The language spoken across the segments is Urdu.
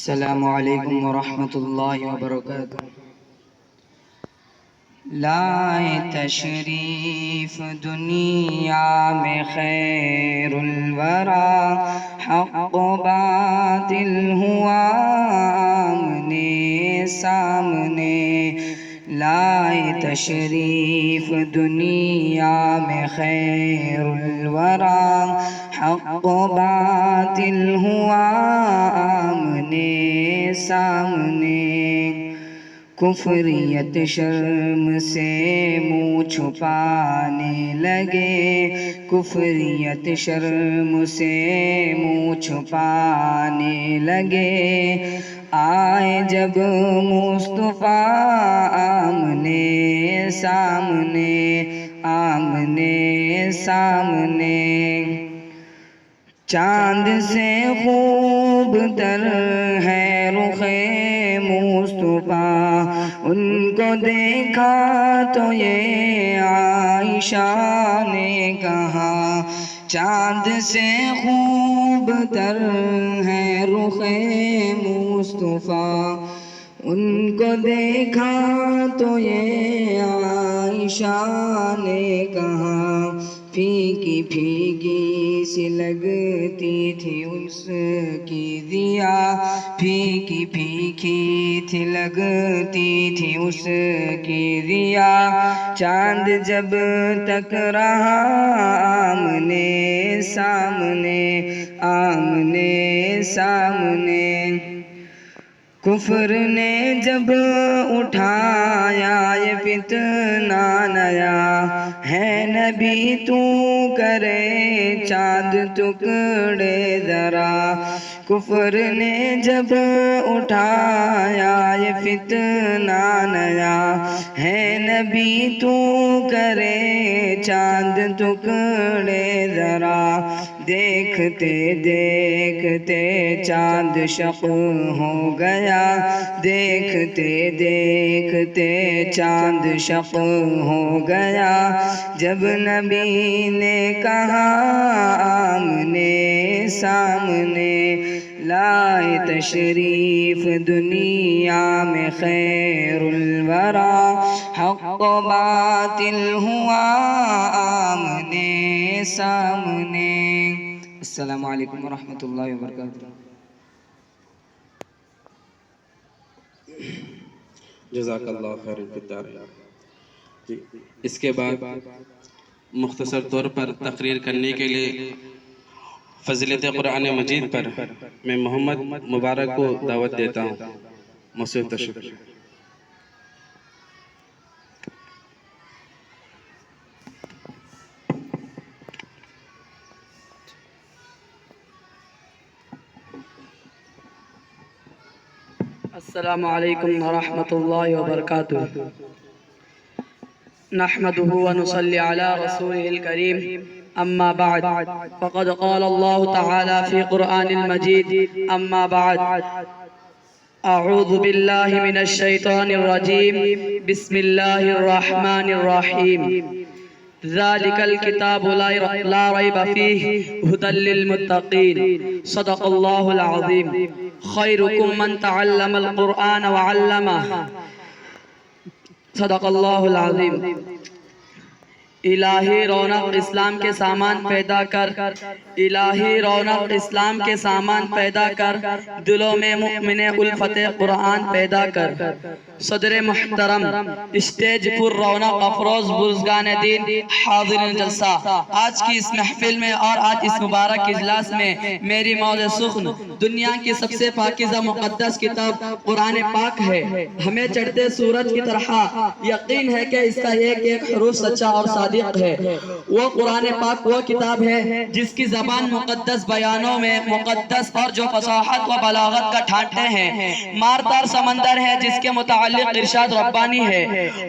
السلام علیکم ورحمۃ اللہ وبرکاتہ۔ لائے تشریف دنیا میں خیر الورا، حق و باطل ہوا آمنے سامنے۔ لائے تشریف دنیا میں خیر الورا، حق و باطل ہوا آمنے سامنے۔ کفریت شرم سے منہ چھپانے لگے، کفریت شرم سے منہ چھپانے لگے۔ آئے جب مصطفیٰ آمنے سامنے، آمنے سامنے۔ چاند سے خوب تر ہے رخ مصطفیٰ، ان کو دیکھا تو یہ عائشہ نے کہا۔ چاند سے خوب تر ہے رخ مصطفیٰ، ان کو دیکھا تو یہ عائشہ نے کہا۔ پھیکی پھیکی سی لگتی تھی اس کی ضیا، پھیکی پھیکی سی لگتی تھی اس کی ضیا۔ چاند جب تک رہا آمنے سامنے، آمنے سامنے۔ کفر نے جب اٹھایا یہ فتنہ نیا، ہے نبی تو کرے چاند ٹکڑے ذرا۔ کفر نے جب اٹھایا یہ فتنہ نیا، ہے نبی تو کرے چاند ٹکڑے ذرا۔ دیکھتے دیکھتے چاند شق ہو گیا، دیکھتے دیکھتے چاند شق ہو گیا۔ جب نبی نے کہا آمنے سامنے، لائے تشریف دنیا میں خیر الورا، حق و باطل ہوا آمنے سامنے۔ السلام علیکم ورحمۃ اللہ وبرکاتہ۔ جزاک اللہ خیر الدارین۔ اس کے بعد مختصر طور پر تقریر کرنے کے لیے فضیلت قرآن مجید پر میں محمد مبارک کو دعوت دیتا ہوں۔ موصول تشریف۔ السلام علیکم ورحمۃ اللہ وبرکاتہ۔ نحمده ونصلي على رسوله الكريم، أما بعد، فقد قال الله تعالى في قرآن المجيد: أما بعد، أعوذ بالله من الشيطان الرجيم، بسم الله الرحمن الرحيم۔ ذلك الكتاب لا ريب فيه هدى للمتقين، صدق الله العظيم۔ خيركم من تعلم القرآن وعلمه، صدق اللہ العظیم۔ الہی رونق اسلام کے سامان پیدا کر، الہی رونق اسلام کے سامان پیدا کر، دلوں میں مؤمن الفت قرآن پیدا کر۔ صدر محترم، اسٹیج پر رونق افروز بزرگان دین، حاضرین جلسہ، آج کی اس محفل میں اور آج اس مبارک اجلاس میں میری موضع سخن دنیا کی سب سے پاکیزہ مقدس کتاب قرآن پاک ہے۔ ہمیں چڑھتے سورج کی طرح یقین ہے کہ اس کا ایک ایک حروف سچا اور صادق ہے۔ وہ قرآن پاک وہ کتاب ہے جس کی زبان مقدس بیانوں میں مقدس اور جو فصاحت و بلاغت کا ٹھانٹے ہیں، مارتار سمندر ہے جس کے متعلق ارشاد ربانی ہے۔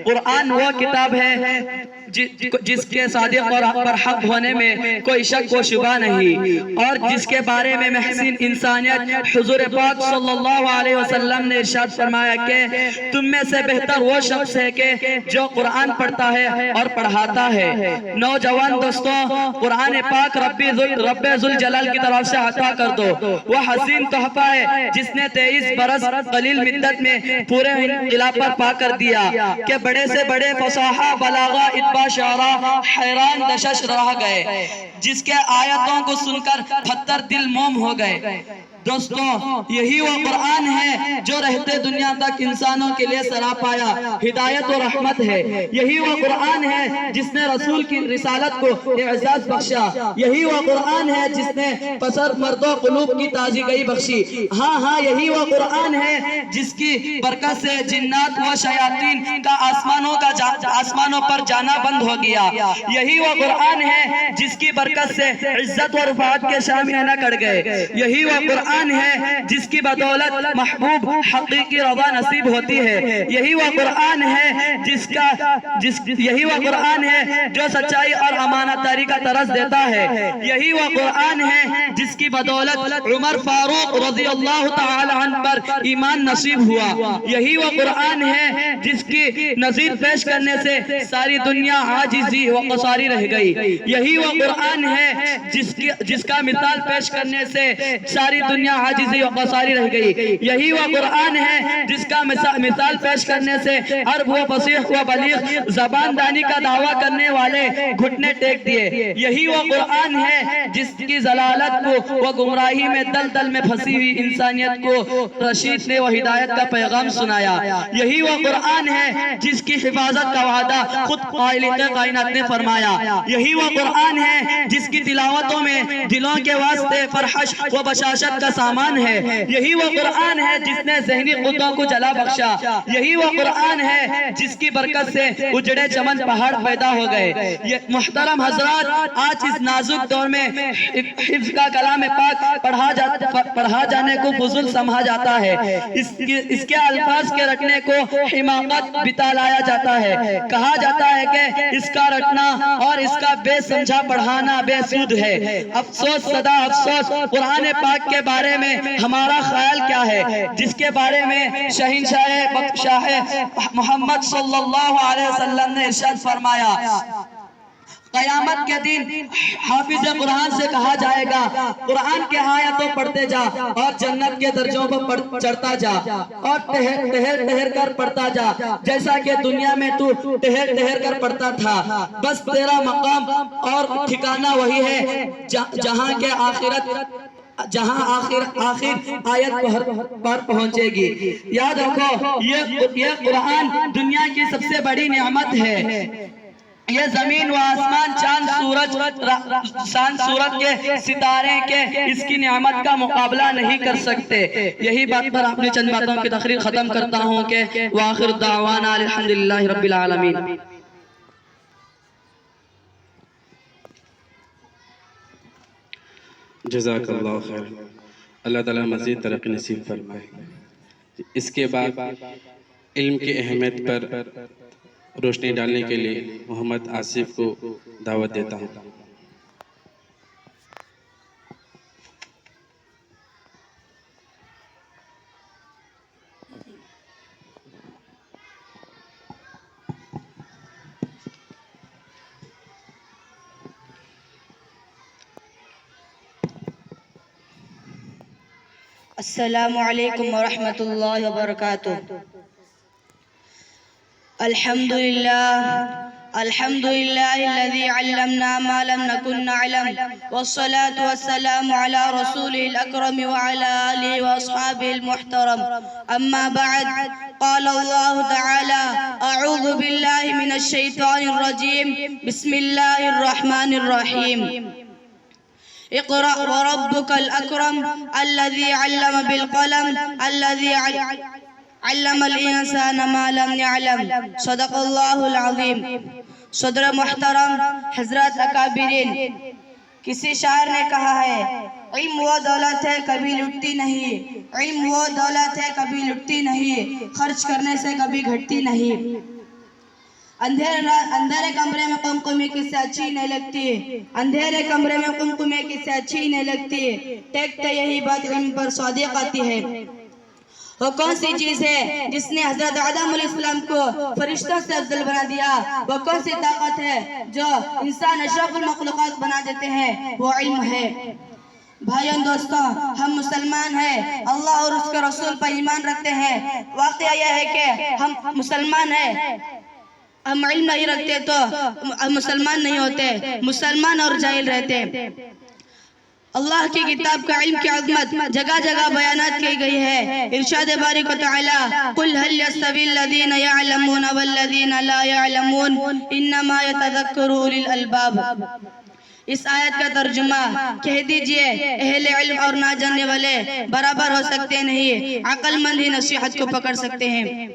قرآن وہ کتاب ہے جس کے صادق اور پر حق ہونے میں کوئی شک و شبہ نہیں، اور جس کے بارے میں محسن انسانیت حضور پاک صلی اللہ علیہ وسلم نے ارشاد فرمایا کہ تم میں سے بہتر وہ شخص ہے کہ جو قرآن پڑھتا ہے اور پڑھاتا ہے۔ نوجوان دوستوں، قرآن پاک رب ذوالجلال کی طرف سے عطا کر دو۔ وہ حسین تحفہ ہے جس نے 23 برس قلیل مدت میں پورے انقلاب پر پا کر دیا کہ بڑے سے بڑے فصاحہ بلاغہ اتباع شعرا حیران دشش رہ گئے، جس کے آیتوں کو سن کر 78 دل موم ہو گئے۔ دوستوں، یہی وہ قرآن ہے جو رہتے دنیا تک انسانوں کے لیے سراپایا ہدایت و رحمت ہے۔ یہی وہ قرآن ہے جس نے رسول کی رسالت کو اعزاز بخشا۔ یہی وہ قرآن ہے جس نے پسر مرد و قلوب کی تازگی بخشی۔ ہاں یہی وہ قرآن ہے جس کی برکت سے جنات و شیاطین کا آسمانوں پر جانا بند ہو گیا۔ یہی وہ قرآن ہے جس کی برکت سے عزت و رفعت کے شامیانہ کڑ گئے۔ یہی وہ قرآن ہے جس کی بدولت محبوب حقیقی رضا نصیب ہوتی ہے۔ یہی وہ قرآن ہے یہی وہ قرآن ہے جو سچائی اور امانت داری کا طرز دیتا ہے۔ یہی وہ قرآن ہے جس کی بدولت عمر فاروق رضی اللہ تعالی عنہ پر ایمان نصیب ہوا۔ یہی وہ قرآن ہے جس کی نظیر پیش کرنے سے ساری دنیا عاجزی و قصاری رہ گئی۔ یہی وہ قرآن ہے جس کا مثال پیش کرنے سے ساری دنیا عاجزی و قصاری رہ گئی۔ یہی وہ قرآن ہے جس کا مثال پیش کرنے سے عرب و فصیح و بلیغ زبان دانی کا دعویٰ کرنے والے گھٹنے ٹیک دیے۔ یہی وہ قرآن ہے جس کی ضلالت کو و گمراہی میں دل میں پھنسی ہوئی انسانیت کو رشید نے وہ ہدایت کا پیغام سنایا۔ یہی وہ قرآن ہے جس کی حفاظت کا وعدہ خود خالق کائنات نے فرمایا۔ یہی وہ قرآن ہے جس کی تلاوتوں میں دلوں کے واسطے فرحش و بشاشت کا سامان ہے۔ یہی وہ قرآن ہے جس نے ذہنی قطوں کو جلا بخشا۔ یہی وہ قرآن ہے جس کی برکت سے اجڑے چمن پہاڑ پیدا ہو گئے۔ محترم حضرات، آج اس نازک دور میں حفظ کا کلام پاک پڑھا جانے کو فضول سمجھا جاتا ہے۔ اس کے الفاظ کے رٹنے کو حماقت بتا لایا جاتا ہے۔ کہا جاتا ہے کہ اس کا رٹنا اور اس کا بے سمجھا پڑھانا بے سود ہے۔ افسوس صدا افسوس، قرآن پاک کے بارے میں ہمارا خیال کیا ہے، جس کے بارے میں شاہ محمد صلی اللہ علیہ وسلم نے ارشاد فرمایا، قیامت کے دن حافظ قرآن سے کہا جائے گا قرآن کے آیتوں پڑھتے جا اور جنت کے درجوں پر چڑھتا جا اور ٹہر کر پڑھتا جا، جیسا کہ دنیا میں تو ٹہر کر پڑھتا تھا۔ بس تیرا مقام اور ٹھکانہ وہی ہے جہاں آخر آیت پر پہنچے گی۔ یاد رکھو، یہ قرآن دنیا کی سب سے بڑی نعمت ہے۔ یہ زمین و آسمان، چاند سورج کے ستارے کے اس کی نعمت کا مقابلہ نہیں کر سکتے۔ یہی بات پر اپنی چند باتوں کی تقریر ختم کرتا ہوں کہ وآخر دعوانا الحمدللہ رب العالمین۔ جزاک اللہ خیر۔ اللہ تعالیٰ مزید ترقی نصیب فرمائے۔ اس کے بعد علم کی اہمیت پر روشنی ڈالنے کے لیے محمد آصف کو دعوت دیتا ہوں۔ السلام علیکم ورحمۃ اللہ وبرکاتہ۔ الحمد للہ الذی علمنا ما لم نکن نعلم، والصلاة والسلام علی رسول الاکرم وعلی آلہ واصحابہ المحترم، اما بعد، قال اللہ تعالی اعوذ باللہ من الشیطان الرجیم، بسم اللہ الرحمن الرحیم۔ اقرأ وربك الأكرم الذي علم بالقلم الذي علم الإنسان ما لم يعلم، صدق اللہ العظیم۔ صدر محترم، حضرات اکابرین، کسی شاعر نے کہا ہے، علم وہ دولت ہے کبھی لٹتی نہیں، علم وہ دولت ہے کبھی لٹتی نہیں، خرچ کرنے سے کبھی گھٹتی نہیں۔ اندھیرے کمرے میں قمقمی کس سے اچھی نہیں لگتی، اندھیرے کمرے میں قمقمی کس سے اچھی نہیں لگتی، ٹیکتے یہی بات علم پر صادق آتی ہے۔ وہ کون سی چیز ہے جس نے حضرت آدم علیہ السلام کو فرشتوں سے افضل بنا دیا؟ وہ کون سی طاقت ہے جو انسان اشرف المخلوقات بنا دیتے ہیں؟ وہ علم ہے۔ بھائیوں دوستوں، ہم مسلمان ہیں، اللہ اور اس کے رسول پر ایمان رکھتے ہیں۔ واقعہ یہ ہے کہ ہم مسلمان ہیں، ہم علم نہیں رکھتے تو مسلمان نہیں ہوتے، مسلمان اور جاہل رہتے۔ اللہ کی کتاب کا علم کی عظمت جگہ جگہ بیانات کی گئی ہے۔ ارشاد باری و تعالی قل هل يستوي الذين يعلمون والذين لا يعلمون انما يتذكر اولي الالباب۔ اس آیت کا ترجمہ کہہ دیجئے اہل علم اور نہ جاننے والے برابر ہو سکتے نہیں، عقل مند ہی نصیحت کو پکڑ سکتے ہیں۔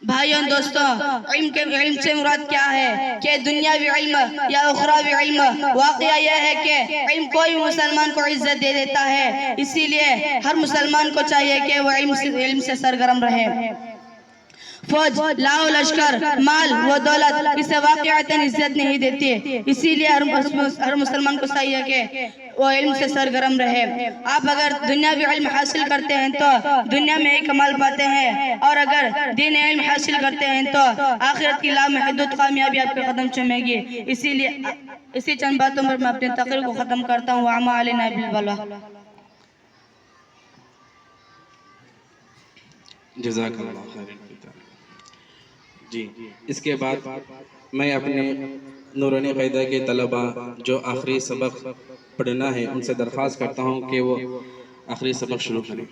بھائیوں دوستوں، علم سے مراد کیا ہے کہ دنیاوی علم یا اخروی علم؟ واقعہ یہ ہے کہ علم کوئی مسلمان کو عزت دے دیتا ہے، اسی لیے ہر مسلمان کو چاہیے کہ وہ علم سے سرگرم رہے۔ فوج، لاؤ لشکر، مال و دولت اسے واقعتاً عزت نہیں دیتی، اسی لیے ہر مسلمان کو چاہیے کہ وہ علم سے سرگرم رہے۔ آپ اگر دنیاوی علم حاصل کرتے ہیں تو دنیا میں ہی کمال پاتے ہیں، اور اگر دین علم حاصل کرتے ہیں تو آخرت کی لامحدود کامیابی آپ کے قدم چومے گی۔ اسی چند باتوں پر میں اپنی تقریر کو ختم کرتا ہوں۔ وَعَمَا عَلَيْنَا بِالْبَلَاغِ۔ جزاک اللہ خیر۔ جی، اس کے بعد میں اپنے نورانی قاعدہ کے طلبہ جو آخری سبق پڑھنا ہے ان سے درخواست کرتا ہوں کہ وہ آخری سبق شروع کریں۔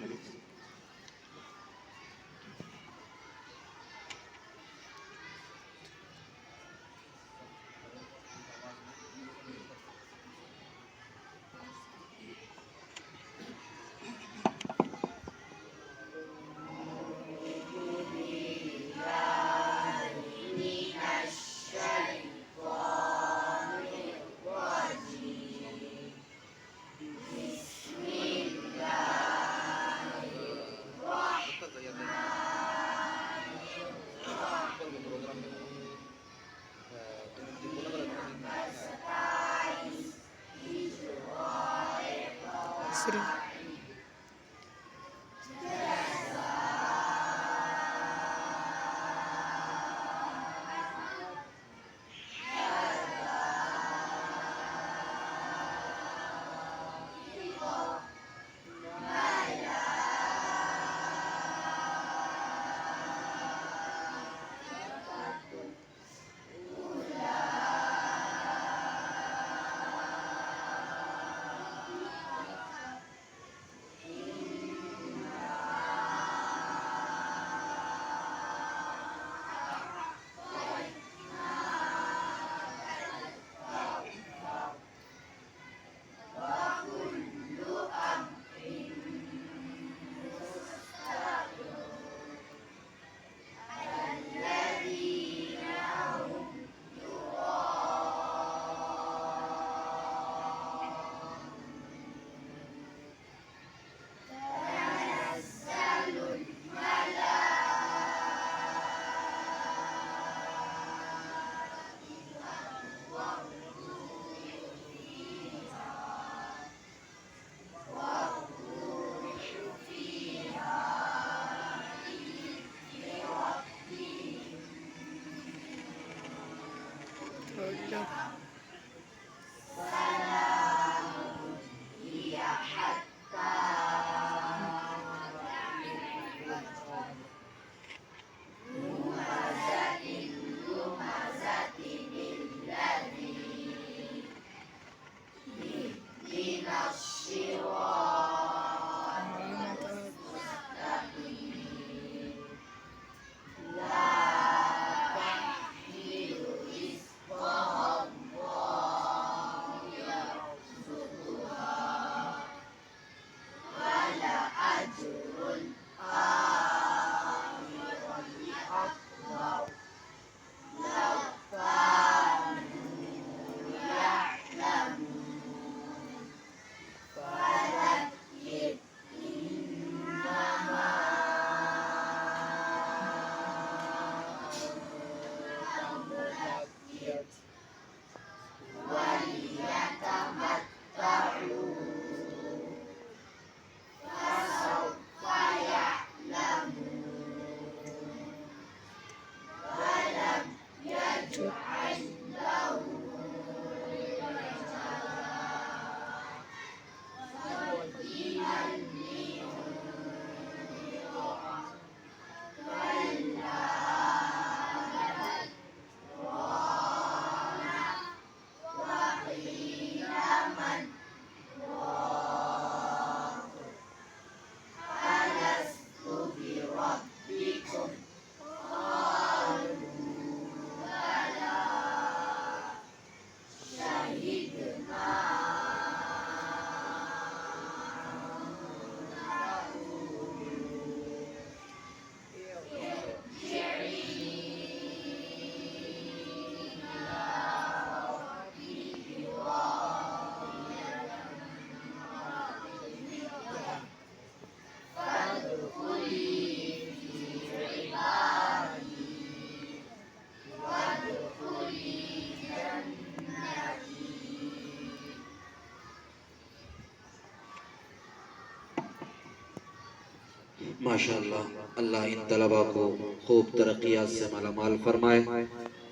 ماشاءاللہ، اللہ ان طلباء کو خوب ترقیات سے مالا مال فرمائے،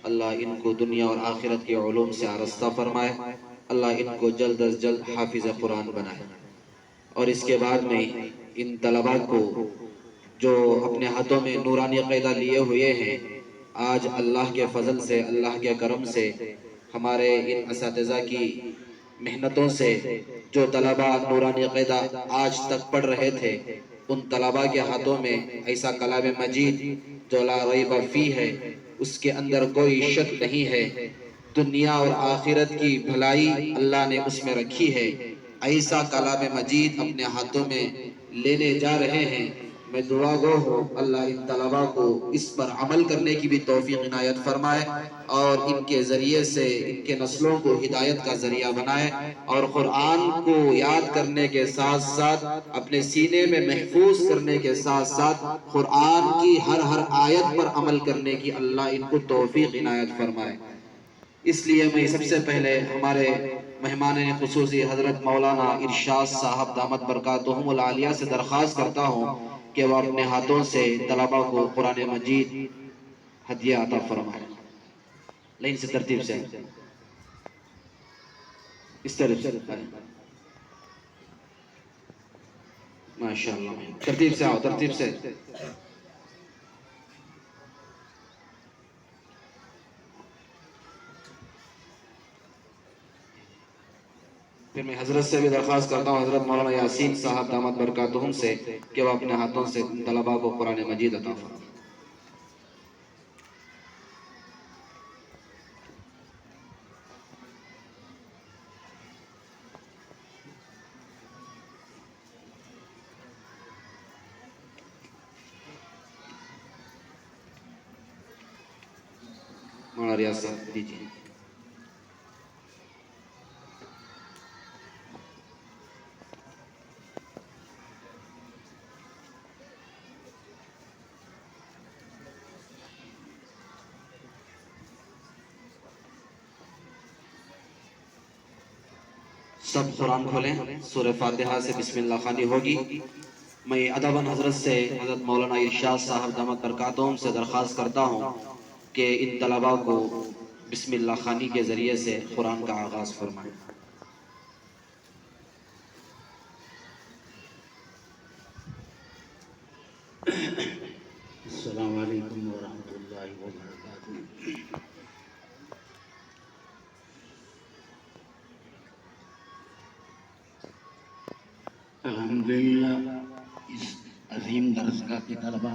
اللہ ان کو دنیا اور آخرت کے علوم سے آراستہ فرمائے، اللہ ان کو جلد از جلد حافظ قرآن بنائے۔ اور اس کے بعد میں ان طلباء کو جو اپنے ہاتھوں میں نورانی عقیدہ لیے ہوئے ہیں، آج اللہ کے فضل سے، اللہ کے کرم سے، ہمارے ان اساتذہ کی محنتوں سے جو طلباء نورانی عقیدہ آج تک پڑھ رہے تھے، ان طلباء کے ہاتھوں میں ایسا کلام مجید جو لا ریب فیہ ہے، اس کے اندر کوئی شک نہیں ہے، دنیا اور آخرت کی بھلائی اللہ نے اس میں رکھی ہے، ایسا کلام مجید اپنے ہاتھوں میں لینے جا رہے ہیں۔ میں دعا گو ہوں اللہ ان طلباء کو اس پر عمل کرنے کی بھی توفیق عنایت فرمائے، اور ان کے ذریعے سے ان کے نسلوں کو ہدایت کا ذریعہ بنائے، اور قرآن کو یاد کرنے کے ساتھ ساتھ اپنے سینے میں محفوظ کرنے کے ساتھ ساتھ قرآن کی ہر آیت پر عمل کرنے کی اللہ ان کو توفیق عنایت فرمائے۔ اس لیے میں سب سے پہلے ہمارے مہمان خصوصی حضرت مولانا ارشاد صاحب دامت برکاتہم العالیہ سے درخواست کرتا ہوں کہ وہ اپنے ہاتھوں سے طلباء کو قرآن مجید ہدیہ عطا فرمائے۔ لائن سے ترتیب سے اس طرف سے ماشاءاللہ، ترتیب سے آؤ، ترتیب سے۔ پھر میں حضرت سے بھی درخواست کرتا ہوں، حضرت مولانا یاسین صاحب دامت برکاتہم سے، کہ وہ اپنے ہاتھوں سے طلباء کو قرآن مجید عطا فرمائے۔ مولانا ریاض صاحب دیجیے۔ سب قرآن کھولیں، سورہ فاتحہ سے بسم اللہ خوانی ہوگی۔ میں ادباً حضرت سے، حضرت مولانا ارشاد صاحب دامت برکاتہم سے درخواست کرتا ہوں کہ ان طلباء کو بسم اللہ خوانی کے ذریعے سے قرآن کا آغاز فرمائیں۔ السلام علیکم ورحمۃ اللہ وبرکاتہ۔ الحمدللہ اس عظیم درسگاہ کے طلباء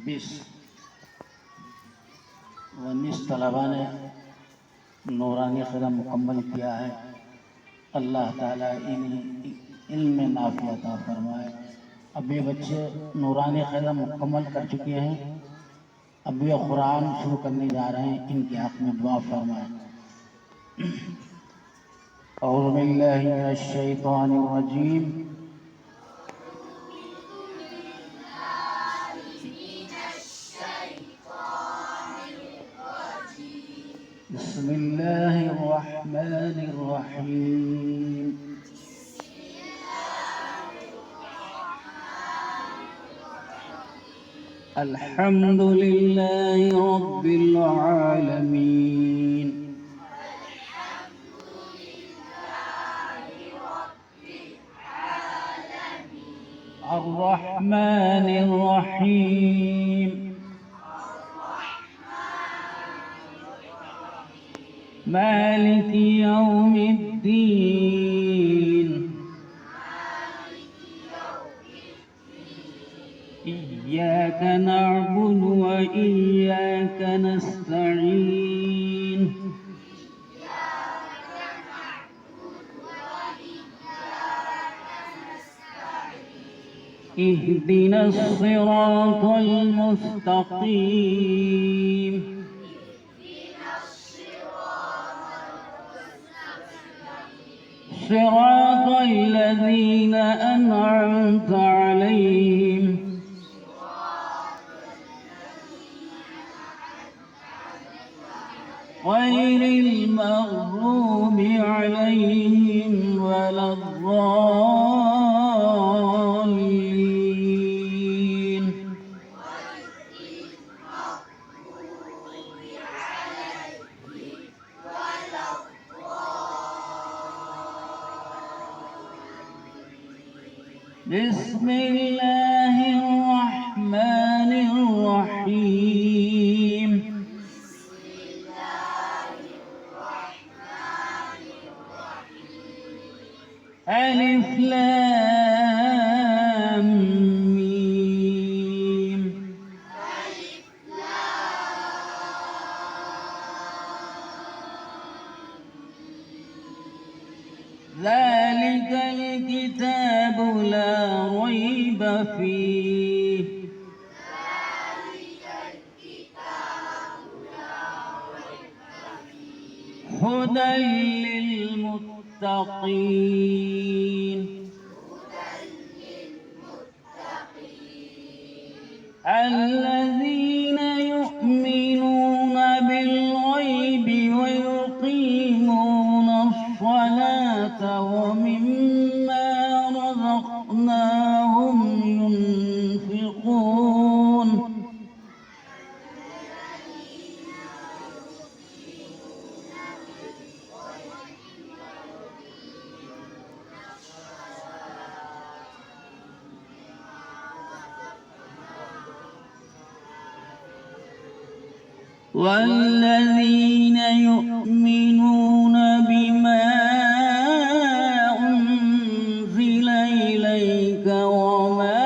20 و 19 طلباء نے نورانی خدمت مکمل کیا ہے۔ اللہ تعالیٰ انہیں علم نافع عطا فرمائے۔ اب یہ بچے نورانی خدمت مکمل کر چکے ہیں، اب یہ قرآن شروع کرنے جا رہے ہیں، ان کے حق میں دعا فرمائے۔ اعوذ باللہ من الشیطان الرجیم، بسم اللہ الرحمن الرحیم۔ الحمد لله رب العالمين الرحمن الرحيم مالك يوم الدين إياك نعبد وإياك نستعين اهدنا الصراط المستقيم صراط الذين أنعمت عليهم غير المغضوب عليهم ولا الضالين بسم الله الرحمن الرحيم ألف لام ميم ذلك الكتاب لا ريب فيه هدى للمتقين الذين يؤمنون بالغيب ويقيمون الصلاة ومما رزقناهم ينفقون والذين يؤمنون بما أنزل إليك وما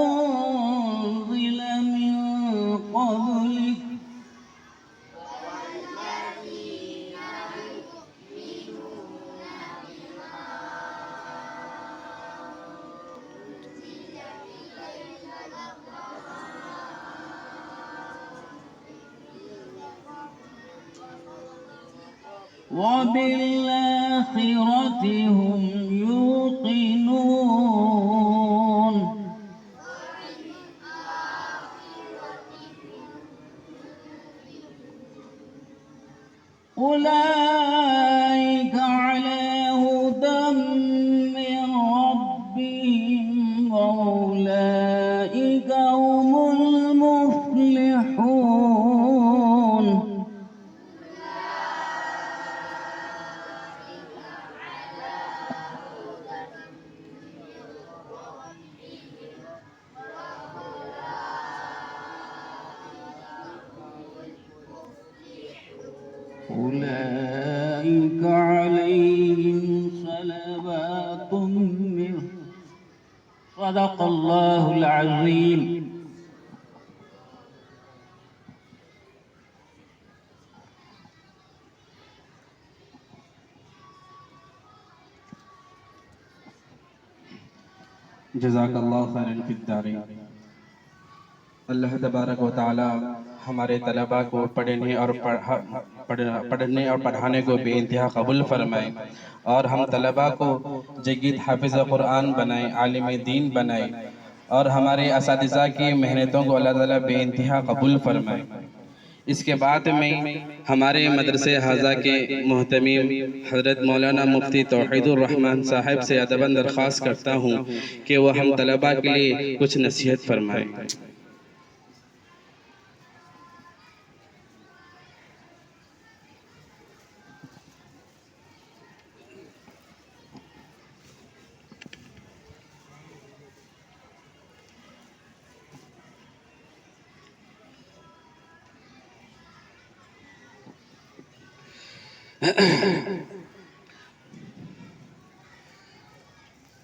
أنزل من قبلك وبالآخرة هم يوقنون أولئك على هدى من ربهم وأولئك هم المفلحون أولئك عليهم صلوات من صدق الله العظيم جزاک اللہ خیرا فی الدارین۔ اللہ تبارک و تعالی ہمارے طلباء کو پڑھنے اور پڑھانے کو بے انتہا قبول فرمائے، اور ہم طلباء کو جید حافظ قرآن بنائے، عالم دین بنائے، اور ہمارے اساتذہ کی محنتوں کو اللہ تعالیٰ بے انتہا قبول فرمائے۔ اس کے بعد میں ہمارے مدرسے حاضہ کے محتمیم حضرت مولانا مفتی توحید الرحمن صاحب سے ادباً درخواست کرتا ہوں کہ وہ ہم طلباء کے لیے کچھ نصیحت فرمائیں۔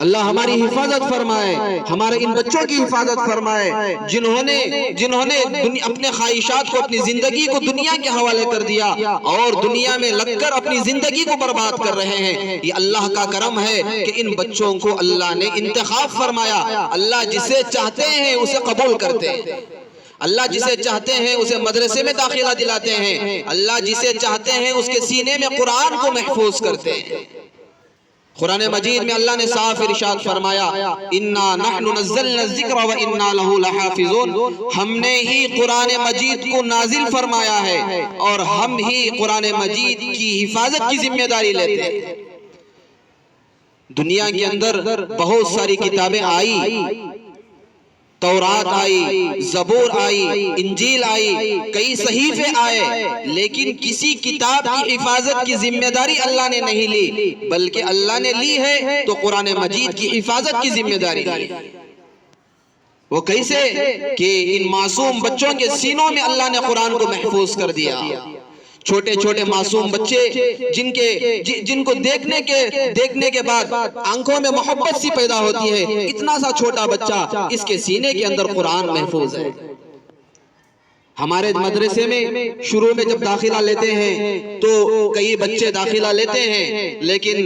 اللہ ہماری حفاظت فرمائے، ہمارے ان بچوں کی حفاظت فرمائے جنہوں نے اپنے خواہشات کو، اپنی زندگی کو دنیا کے حوالے کر دیا اور دنیا میں لگ کر اپنی زندگی کو برباد کر رہے ہیں۔ یہ اللہ کا کرم ہے کہ ان بچوں کو اللہ نے انتخاب فرمایا۔ اللہ جسے چاہتے ہیں اسے قبول کرتے ہیں، اللہ جسے چاہتے ہیں اسے مدرسے میں داخلہ دلاتے ہیں، اللہ جسے چاہتے ہیں اس کے سینے میں قرآن کو محفوظ کرتے ہیں۔ قرآن مجید میں اللہ نے صاف ارشاد فرمایا، اِنَّا نَحْنُ نَزَّلْنَا الذِّكْرَ وَإِنَّا لَهُ لَحَافِظُونَ، ہم نے ہی قرآن مجید کو نازل فرمایا ہے اور ہم ہی قرآن مجید کی حفاظت کی ذمہ داری لیتے ہیں۔ دنیا کے اندر بہت ساری کتابیں آئی، تورات آئی، زبور آئی، انجیل آئی، کئی صحیفے آئے، لیکن کسی کتاب کی حفاظت کی ذمہ داری اللہ نے نہیں لی، بلکہ اللہ نے لی ہے تو قرآن مجید کی حفاظت کی ذمہ داری لی۔ وہ کیسے کہ ان معصوم بچوں کے سینوں میں اللہ نے قرآن کو محفوظ کر دیا۔ چھوٹے چھوٹے معصوم بچے جن کو دیکھنے کے بعد آنکھوں میں محبت سی پیدا ہوتی ہے، اتنا سا چھوٹا بچہ، اس کے سینے کے اندر قرآن محفوظ ہے۔ ہمارے مدرسے میں شروع میں جب داخلہ لیتے ہیں تو کئی بچے داخلہ لیتے ہیں، لیکن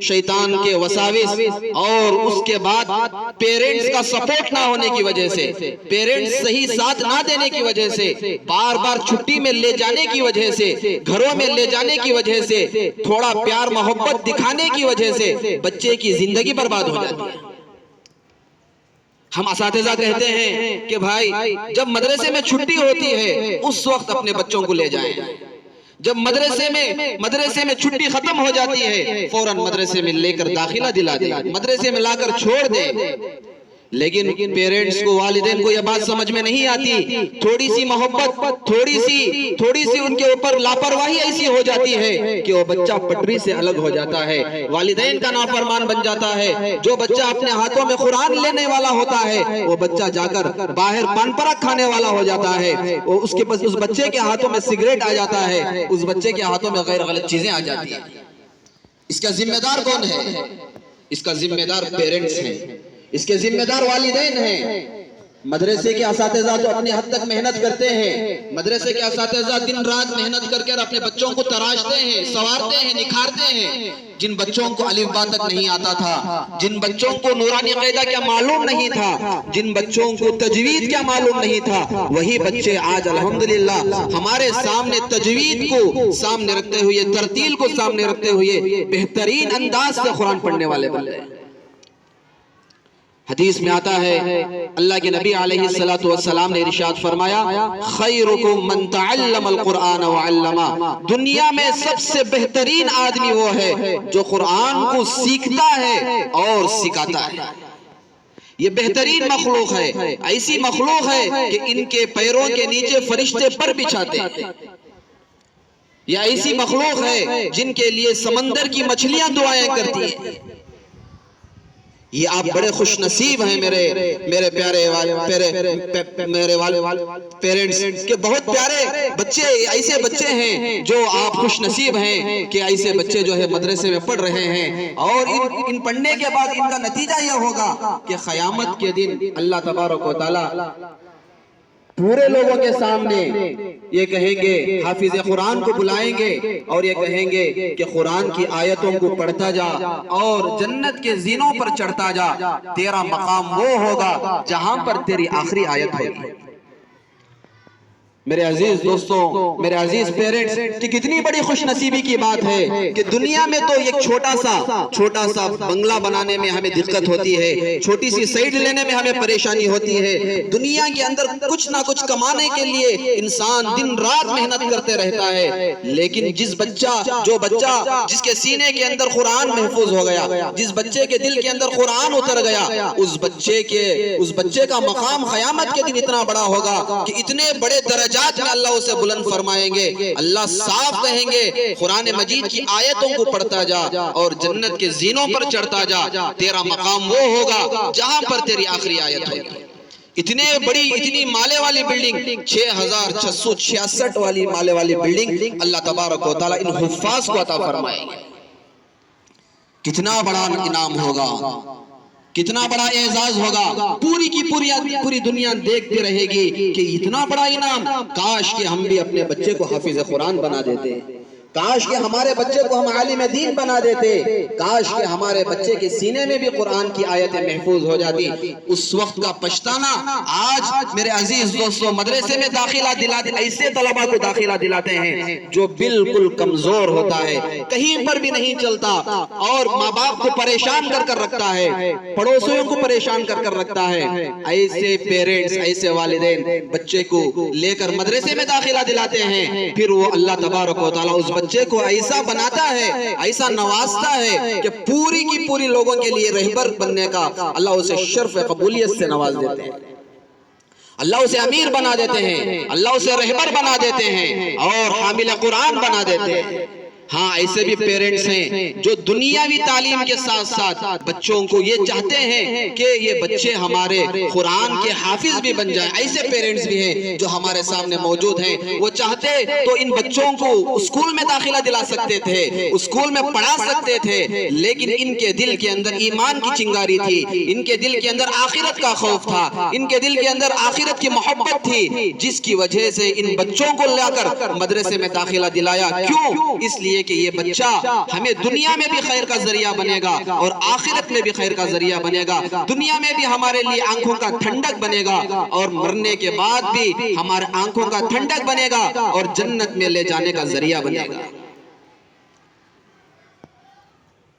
شیطان کے وساوس اور اس کے بعد پیرنٹس کا سپورٹ نہ ہونے کی وجہ سے، پیرنٹس صحیح ساتھ نہ دینے کی وجہ سے، بار بار چھٹی میں لے جانے کی وجہ سے، گھروں میں لے جانے کی وجہ سے، تھوڑا پیار محبت دکھانے کی وجہ سے بچے کی زندگی برباد ہو جاتی ہے۔ ہم اساتذہ کہتے ہیں کہ بھائی جب مدرسے میں چھٹی ہوتی ہے اس وقت اپنے بچوں کو لے جائیں، جب مدرسے میں چھٹی ختم ہو جاتی ہے فوراً مدرسے میں لے کر داخلہ دلا دیں، مدرسے میں لا کر چھوڑ دیں۔ لیکن پیرنٹس کو، والدین کو یہ بات سمجھ میں نہیں آتی، تھوڑی سی محبت، تھوڑی سی ان کے اوپر لاپرواہی ایسی ہو جاتی ہے کہ وہ بچہ پٹری سے الگ ہو جاتا ہے، والدین کا نافرمان بن جاتا ہے۔ جو بچہ اپنے ہاتھوں میں قرآن لینے والا ہوتا ہے وہ بچہ جا کر باہر پان پراگ کھانے والا ہو جاتا ہے، اس بچے کے ہاتھوں میں سگریٹ آ جاتا ہے، اس بچے کے ہاتھوں میں غیر غلط چیزیں آ جاتی ہیں۔ اس کا ذمہ دار کون ہے؟ اس کا ذمہ دار پیرنٹس ہیں، اس کے ذمہ دار والدین ہیں۔ مدرسے کے اساتذہ تو اپنی حد تک محنت کرتے ہیں، مدرسے کے اساتذہ دن رات محنت کر کے اپنے بچوں کو تراشتے ہیں، سنوارتے ہیں، نکھارتے ہیں۔ جن بچوں کو الف با تک نہیں آتا تھا، جن بچوں کو نورانی قاعدہ کیا معلوم نہیں تھا، جن بچوں کو تجوید کیا معلوم نہیں تھا، وہی بچے آج الحمدللہ ہمارے سامنے تجوید کو سامنے رکھتے ہوئے، ترتیل کو سامنے رکھتے ہوئے بہترین انداز سے قرآن پڑھنے والے بن گئے۔ حدیث میں آتا ہے اللہ کے نبی علیہ السلام نے ارشاد فرمایا، خیرکم من تعلم القرآن وعلمہ، دنیا میں سب سے بہترین آدمی وہ ہے جو قرآن کو سیکھتا ہے اور سکھاتا ہے۔ یہ بہترین مخلوق ہے، ایسی مخلوق ہے کہ ان کے پیروں کے نیچے فرشتے پر بچھاتے ہیں۔ یہ ایسی مخلوق ہے جن کے لیے سمندر کی مچھلیاں دعائیں کرتی ہیں۔ یہ آپ بڑے خوش نصیب ہیں میرے پیارے پیرنٹس کے بہت پیارے بچے، ایسے بچے ہیں جو آپ خوش نصیب ہیں کہ ایسے بچے جو ہے مدرسے میں پڑھ رہے ہیں، اور ان پڑھنے کے بعد ان کا نتیجہ یہ ہوگا کہ قیامت کے دن اللہ تبارک و تعالی پورے لوگوں کے سامنے یہ کہیں گے، حافظ قرآن کو بلائیں گے اور یہ کہیں گے کہ قرآن کی آیتوں کو پڑھتا جا اور جنت کے زینوں پر چڑھتا جا، تیرا مقام وہ ہوگا جہاں پر تیری آخری آیت ہوگی۔ میرے عزیز دوستوں، میرے عزیز پیرنٹس، کہ کتنی بڑی خوش نصیبی کی بات ہے کہ دنیا میں تو ایک چھوٹا سا بنگلہ بنانے میں ہمیں دقت ہوتی ہے، چھوٹی سی سائٹ لینے میں ہمیں پریشانی ہوتی ہے۔ دنیا کے اندر کچھ نہ کچھ کمانے کے لیے انسان دن رات محنت کرتے رہتا ہے، لیکن جو بچہ جس کے سینے کے اندر قرآن محفوظ ہو گیا، جس بچے کے دل کے اندر قرآن اتر گیا، اس بچے کا مقام قیامت کے دن اتنا بڑا ہوگا کہ اتنے بڑے درجات میں اللہ اسے بلند فرمائیں گے۔ اللہ صاف کہیں گے قرآن مجید کی آیتوں کو پڑھتا جا اور جنت کے زینوں پر چڑھتا جا، تیرا مقام وہ ہوگا جہاں پر تیری آخری آیت ہوگی۔ اتنی مالے والی بلڈنگ، 6666 والی مالے والی بلڈنگ اللہ تبارک و تعالیٰ ان حفاظ کو عطا فرمائیں گے۔ کتنا بڑا انعام ہوگا، کتنا بڑا اعزاز ہوگا، پوری کی پوری دنیا دیکھتی رہے گی کہ اتنا بڑا انعام، کاش کہ ہم بھی اپنے بچے کو حافظ قرآن بنا دیتے، کاش کہ ہمارے بچے کو ہم عالم دین بنا دیتے، کاش کہ ہمارے بچے کے سینے میں بھی قرآن کی آیتیں محفوظ ہو جاتی۔ اس وقت کا پچھتانا آج میرے عزیز دوستوں مدرسے میں داخلہ دلاتے، ایسے طلبہ کو داخلہ دلاتے ہیں جو بالکل کمزور ہوتا ہے، کہیں پر بھی نہیں چلتا، اور ماں باپ کو پریشان کر رکھتا ہے، پڑوسیوں کو پریشان کر رکھتا ہے۔ ایسے پیرنٹس، ایسے والدین بچے کو لے کر مدرسے میں داخلہ دلاتے ہیں، پھر وہ اللہ تبارک و تعالیٰ اس بچے کو ایسا بناتا ہے، ایسا نوازتا ہے کہ پوری کی پوری لوگوں کے لیے رہبر بننے کا اللہ اسے شرف قبولیت سے نواز دیتے ہیں، اللہ اسے امیر بنا دیتے ہیں، اللہ اسے رہبر بنا دیتے ہیں اور حامل قرآن بنا دیتے ہیں۔ ہاں ایسے بھی پیرنٹس ہیں جو دنیاوی تعلیم کے ساتھ ساتھ بچوں کو یہ چاہتے ہیں کہ یہ بچے ہمارے قرآن کے حافظ بھی بن جائیں۔ ایسے پیرنٹس بھی ہیں جو ہمارے سامنے موجود ہیں، وہ چاہتے تو ان بچوں کو اسکول میں داخلہ دلا سکتے تھے، اسکول میں پڑھا سکتے تھے، لیکن ان کے دل کے اندر ایمان کی چنگاری تھی، ان کے دل کے اندر آخرت کا خوف تھا، ان کے دل کے اندر آخرت کی محبت تھی، جس کی وجہ سے ان بچوں کو لا کر مدرسے میں داخلہ دلایا۔ کیوں؟ اس لیے کہ یہ بچہ ہمیں دنیا میں بھی خیر کا ذریعہ بنے گا اور آخرت میں بھی خیر کا ذریعہ بنے گا، دنیا میں بھی ہمارے لیے آنکھوں کا ٹھنڈک بنے گا اور مرنے کے بعد بھی ہمارے آنکھوں کا ٹھنڈک بنے گا اور جنت میں لے جانے کا ذریعہ بنے گا۔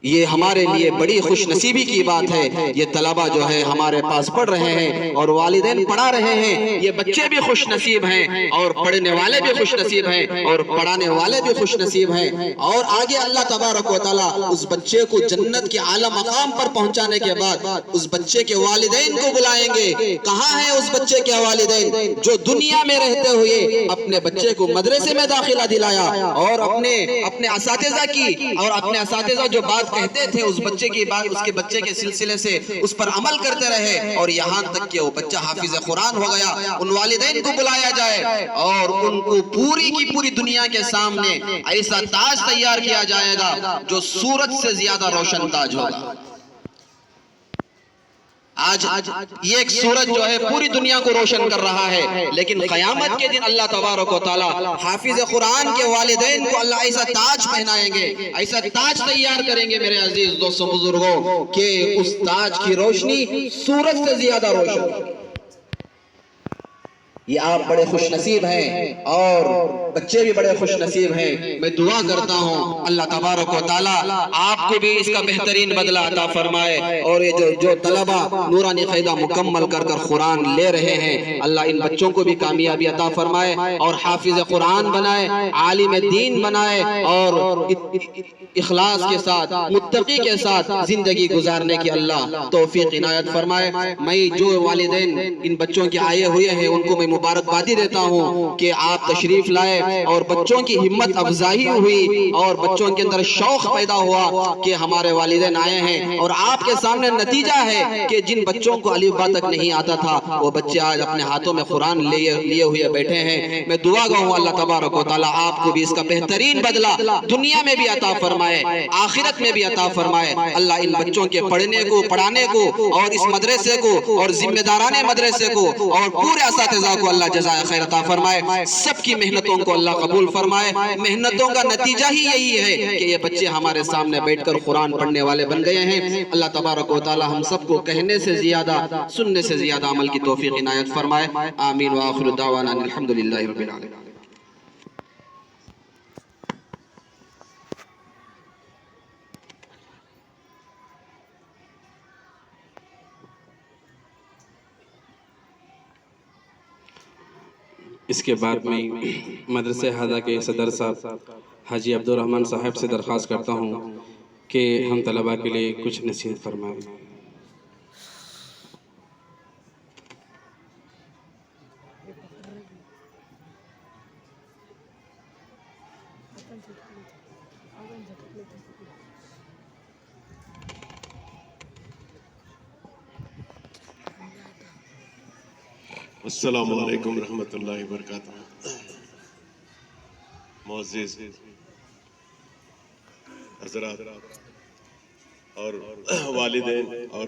یہ ہمارے لیے بڑی خوش نصیبی کی بات ہے۔ یہ طلبہ جو ہے ہمارے پاس پڑھ رہے ہیں اور والدین پڑھا رہے ہیں، یہ بچے بھی خوش نصیب ہیں اور پڑھنے والے بھی خوش نصیب ہیں اور پڑھانے والے بھی خوش نصیب ہیں، اور آگے اللہ تبارک و تعالیٰ اس بچے کو جنت کے اعلیٰ مقام پر پہنچانے کے بعد اس بچے کے والدین کو بلائیں گے۔ کہاں ہیں اس بچے کے والدین جو دنیا میں رہتے ہوئے اپنے بچے کو مدرسے میں داخلہ دلایا اور اپنے اساتذہ کی اور اپنے اساتذہ جو بات کہتے تھے اس بچے کی بات، اس کے بچے کے سلسلے سے اس پر عمل کرتے رہے، اور یہاں تک کہ وہ بچہ حافظ قرآن ہو گیا۔ ان والدین کو بلایا جائے اور ان کو پوری کی پوری دنیا کے سامنے ایسا تاج تیار کیا جائے گا جو سورج سے زیادہ روشن تاج ہوگا۔ آج یہ ایک سورج جو ہے پوری دنیا کو روشن کر رہا ہے، لیکن قیامت کے دن اللہ تبارک و تعالیٰ حافظ قرآن کے والدین کو اللہ ایسا تاج پہنائیں گے، ایسا تاج تیار کریں گے میرے عزیز دوستوں بزرگوں کہ اس تاج کی روشنی سورج سے زیادہ روشن ہوگی۔ یہ آپ بڑے خوش نصیب ہیں اور بچے بھی بڑے خوش نصیب ہیں۔ میں دعا کرتا ہوں اللہ تبارک و تعالیٰ آپ کو بھی اس کا بہترین بدلہ عطا فرمائے، اور یہ جو طلبہ نورانی قاعدہ مکمل کر قرآن لے رہے ہیں، اللہ ان بچوں کو بھی کامیابی عطا فرمائے اور حافظ قرآن بنائے، عالم دین بنائے اور اخلاص کے ساتھ، متقی کے ساتھ زندگی گزارنے کی اللہ توفیق عنایت فرمائے۔ میں جو والدین ان بچوں کے آئے ہوئے ہیں ان کو میں مبارکبادی دیتا ہوں کہ آپ تشریف لائے اور بچوں کی ہمت افزائی ہوئی اور بچوں کے اندر شوق پیدا ہوا کہ ہمارے والدین آئے ہیں، اور آپ کے سامنے نتیجہ ہے کہ جن بچوں کو الف با تک نہیں آتا تھا وہ بچے آج اپنے ہاتھوں میں قرآن لیے ہوئے بیٹھے ہیں۔ میں دعا گو ہوں اللہ تبارک و تعالیٰ آپ کو بھی اس کا بہترین بدلہ دنیا میں بھی عطا فرمائے، آخرت میں بھی عطا فرمائے۔ اللہ ان بچوں کے پڑھنے کو، پڑھانے کو اور اس مدرسے کو اور ذمہ دارانے مدرسے کو اور پورے اساتذہ کو اللہ جزائے خیر عطا فرمائے، سب کی محنتوں کو اللہ قبول فرمائے۔ محنتوں کا نتیجہ ہی یہی ہے کہ یہ بچے ہمارے سامنے بیٹھ کر قرآن پڑھنے والے بن گئے ہیں۔ اللہ تبارک و تعالی ہم سب کو کہنے سے زیادہ، سننے سے زیادہ عمل کی توفیق عنایت فرمائے۔ آمین وآخر دعوانا الحمدللہ رب العالمین۔ اس کے بعد میں مدرسہ ہادہ کے صدر صاحب حاجی عبدالرحمن صاحب سے درخواست کرتا ہوں کہ ہم طلباء کے لیے کچھ نصیحت فرمائیں۔ السلام علیکم ورحمۃ اللہ وبرکاتہ۔ معزز حضرات اور والدین اور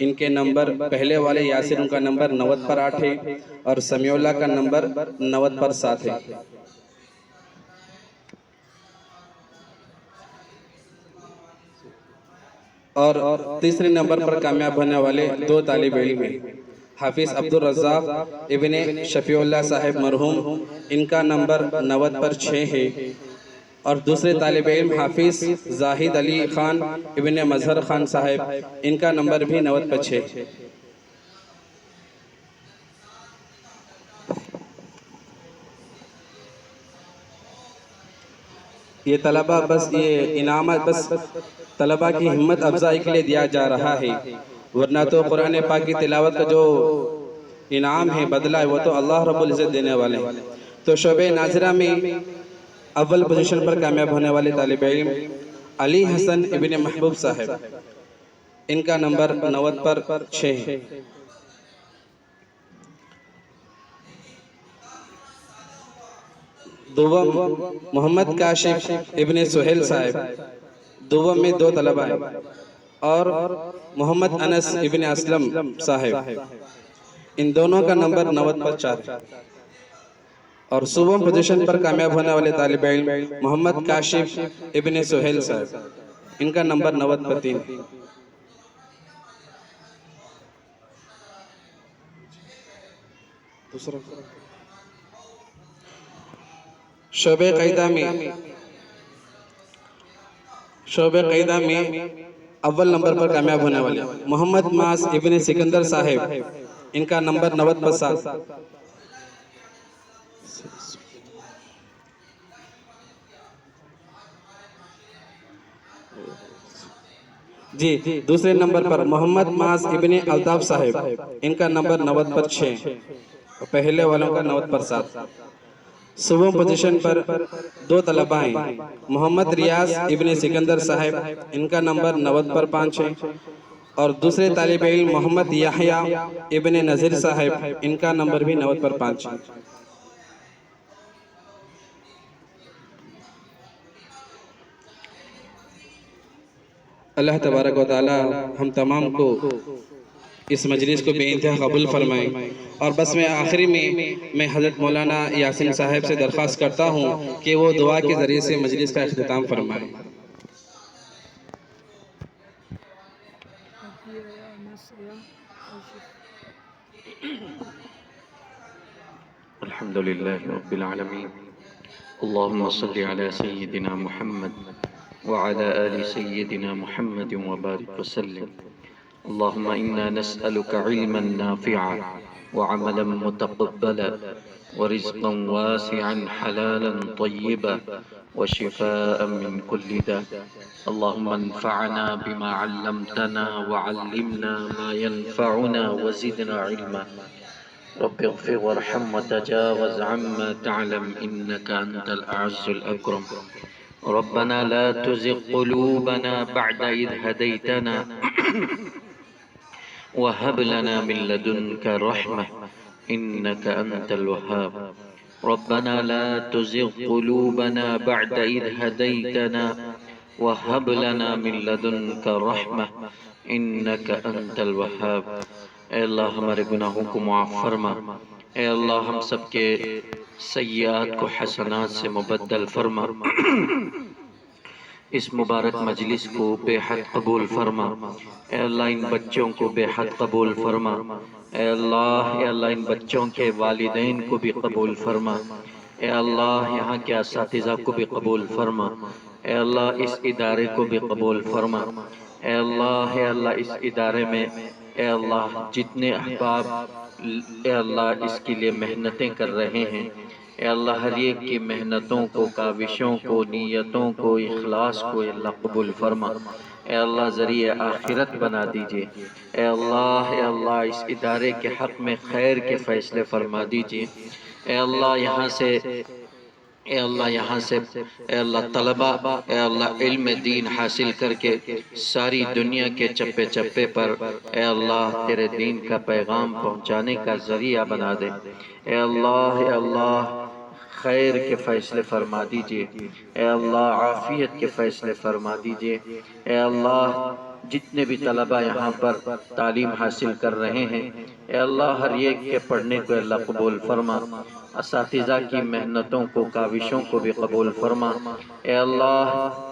ان کے نمبر پہلے والے یاسر ان کا نمبر 90 پر 8 ہے اور سمیع اللہ کا نمبر 90 پر 7 ہے۔ اور تیسرے نمبر پر کامیاب ہونے والے 2 طالب علم ہیں، حافظ عبدالرزاق ابن شفیع اللہ صاحب مرحوم، ان کا نمبر 90 پر 6 ہے، اور دوسرے طالب علم حافظ زاہد علی خان ابن مظہر خان صاحب، ان کا نمبر بھی 90 پر 6 ہے۔ یہ طلبہ بس یہ انعامات بس طلبہ کی ہمت افزائی کے لیے دیا جا رہا ہے، ورنہ تو قرآن پاک کی تلاوت کا جو انعام ہے، بدلہ ہے، وہ تو اللہ رب العزت دینے والے ہیں۔ تو شعبہ ناظرہ میں اول پوزیشن پر کامیاب ہونے والے طالب علم علی حسن ابن محبوب صاحب، ان کا نمبر 90 پر 6 ہے۔ دوم محمد کاشف ابن سہیل صاحب، دوم میں 2 طلبہ ہیں، اور محمد انس ابن اسلم صاحب، ان دونوں کا نمبر 90 پر 4 ہے۔ اور صوبوں پوزیشن پر کامیاب ہونے والے طالب علم محمد کاشف ابن سہیل صاحب، ان کا نمبر 90 پر 3 ہے۔ شعبہ قیدہ میں اول نمبر پر کامیاب ہونے والے محمد معاذ ابن سکندر صاحب، ان کا نمبر 90 پر 7۔ جی دوسرے نمبر پر محمد معاذ ابن الطاف صاحب، ان کا نمبر 90 پر 6، پہلے والوں کا 90 پر 7۔ صوبوں پوزیشن پر 2 طلبہ ہیں، محمد ریاض ابن سکندر صاحب، ان کا نمبر 90 پر 5 ہے، اور دوسرے طالب علم محمد یحییٰ ابن نذیر صاحب، ان کا نمبر بھی 90 پر 5 ہے۔ اللہ تبارک و تعالی ہم تمام کو اس مجلس کو بے انتہا قبول فرمائے، اور بس میں آخری میں حضرت مولانا یاسین صاحب سے درخواست کرتا ہوں کہ وہ دعا کے ذریعے سے مجلس کا اختتام فرمائیں۔ الحمدللہ رب العالمین، اللہم صلی علی سیدنا محمد وعلى آل سيدنا محمد وبارك وسلم. اللهم إنا نسألك علما نافعا وعملا متقبلا ورزقا واسعا حلالا طيبا وشفاء من كل داء. اللهم انفعنا بما علمتنا وعلمنا ما ينفعنا وزدنا علما. رب اغفر وارحم وتجاوز عما تعلم إنك أنت الأعز الأكرم. ربنا لا تزغ قلوبنا بعد إذ هديتنا وهب لنا من لدنك رحمة إنك أنت الوهاب. ربنا لا تزغ قلوبنا بعد إذ هديتنا وهب لنا من لدنك رحمة إنك أنت الوهاب. اے اللہ ہمارے گناہوں کو معاف فرما، اے اللہ ہم سب کے سیئات کو حسنات سے مبدل فرما، اس مبارک مجلس کو بے حد قبول فرما. اے اللہ ان بچوں کو بے حد قبول فرما. اے اللہ ان بچوں کے والدین کو بھی قبول فرما. اے اللہ یہاں کے اساتذہ کو بھی قبول فرما. اے اللہ اس ادارے کو بھی قبول فرما. اے اللہ اس ادارے میں اے اللہ جتنے احباب اے اللہ اس کے لیے محنتیں کر رہے ہیں، اے اللہ ہر ایک کی محنتوں کو، کاوشوں کو، نیتوں کو، اخلاص کو اے اللہ قبول فرما. اے اللہ ذریعہ آخرت بنا دیجئے. اے اللہ اس ادارے کے حق میں خیر کے فیصلے فرما دیجئے. اے اللہ یہاں سے اے اللہ طلبہ اے اللہ علم دین حاصل کر کے ساری دنیا کے چپے چپے پر اے اللہ تیرے دین کا پیغام پہنچانے کا ذریعہ بنا دے. اے اللہ خیر کے فیصلے فرما دیجئے، اے اللہ عافیت کے فیصلے فرما دیجئے، اے اللہ جتنے بھی طلبہ یہاں پر تعلیم حاصل کر رہے ہیں، اے اللہ ہر ایک کے پڑھنے کو اللہ قبول فرما، اساتذہ کی محنتوں کو کاوشوں کو بھی قبول فرما، اے اللہ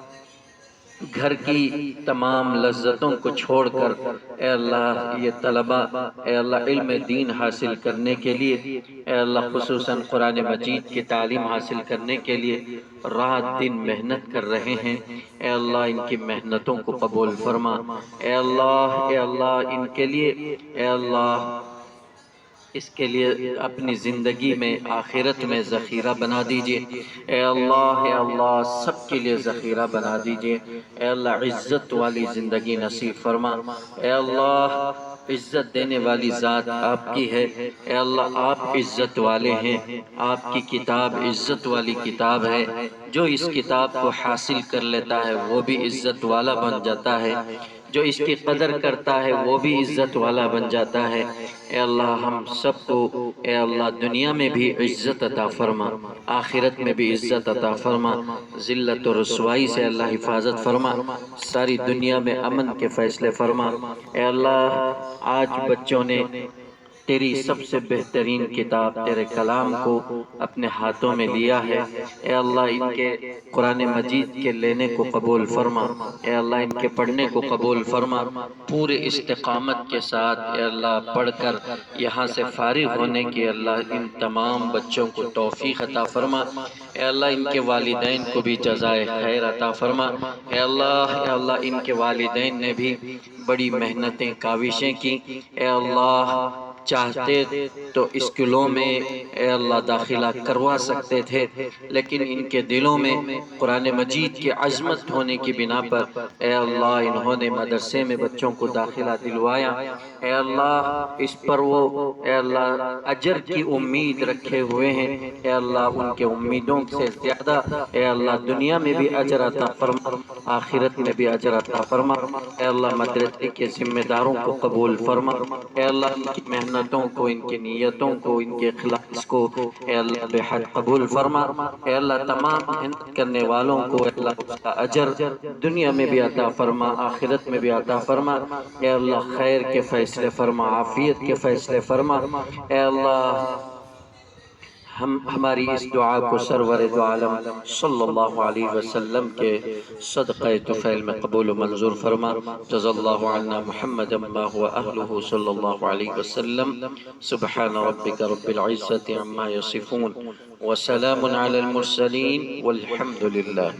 گھر کی تمام لذتوں کو چھوڑ کر اے اللہ یہ طلبہ اے اللہ علم دین حاصل کرنے کے لیے، اے اللہ خصوصاً قرآن مجید کی تعلیم حاصل کرنے کے لیے رات دن محنت کر رہے ہیں، اے اللہ ان کی محنتوں کو قبول فرما، اے اللہ ان کے لیے اے اللہ اس کے لیے اپنی زندگی میں آخرت میں ذخیرہ بنا دیجئے، اے اللہ سب کے لیے ذخیرہ بنا دیجئے، اے اللہ عزت والی زندگی نصیب فرما، اے اللہ عزت دینے والی ذات آپ کی ہے، اے اللہ آپ عزت والے ہیں، آپ کی کتاب عزت والی کتاب ہے، جو اس کتاب کو حاصل کر لیتا ہے وہ بھی عزت والا بن جاتا ہے، جو اس کی قدر کرتا ہے وہ بھی عزت والا بن جاتا ہے، اے اللہ ہم سب کو اے اللہ دنیا میں بھی عزت عطا فرما، آخرت میں بھی عزت عطا فرما، ذلت و رسوائی سے اللہ حفاظت فرما، ساری دنیا میں امن کے فیصلے فرما، اے اللہ آج بچوں نے تیری سب سے بہترین کتاب تیرے کلام کو اپنے ہاتھوں میں لیا ہے، اے اللہ ان کے قرآن مجید کے لینے کو قبول فرما، اے اللہ ان کے پڑھنے کو قبول فرما، پورے استقامت کے ساتھ اے اللہ پڑھ کر یہاں سے فارغ ہونے کی اللہ ان تمام بچوں کو توفیق عطا فرما، اے اللہ ان کے والدین کو بھی جزائے خیر عطا فرما، اے اللہ ان کے والدین نے بھی بڑی محنتیں کاوشیں کی، اے اللہ چاہتے تو اسکولوں میں اے اللہ داخلہ کروا سکتے تھے، لیکن ان کے دلوں میں قرآن مجید کی عظمت ہونے کی بنا پر اے اللہ انہوں نے مدرسے میں بچوں کو داخلہ دلوایا، اے اللہ اس پر وہ اے اللہ اجر کی امید رکھے ہوئے ہیں، اے اللہ ان کے امیدوں سے زیادہ اے اللہ دنیا میں بھی اجر عطا فرما، آخرت میں بھی اجر عطا فرما، اے اللہ مدرسے کے ذمہ داروں کو قبول فرما، اے اللہ ان کی محنتوں کو، ان کی نیتوں کو، ان کے اخلاص کو اے اللہ بے حد قبول فرما، اے اللہ تمام محنت کرنے والوں کو اے اللہ اس کا اجر دنیا میں بھی عطا فرما، آخرت میں بھی عطا فرما، اے اللہ خیر کے فیصلے فرما، عافیت کے فیصلے فرما، اے اللہ ہماری اس دعا کو سرور دو عالم صلی اللہ علیہ وسلم کے صدقہ طفیل میں قبول و منظور فرما، جزا اللہ عنا محمد ما هو اہلہ صلی اللہ علیہ وسلم، سبحان ربک رب العزت عما یصفون وسلام علی المرسلین والحمد للہ۔